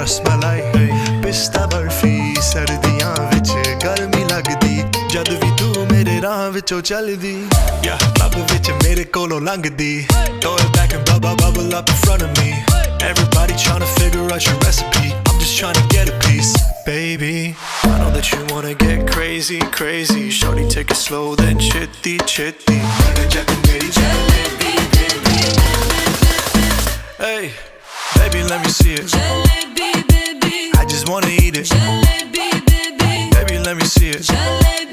रसमलाई पिस्ता बर्फी सर्दियां विच गर्मी लगदी जद भी तू मेरे राह विचों चलदी लब विच मेरे कोलों लंघदी throw it back and bubble up in front of me everybody tryna figure out your recipe I'm just tryna get a piece baby I know that you wanna get crazy shorty take it slow then chitty hey baby let me see it Jalebi baby I just wanna eat it Jalebi baby baby let me see it Jalebi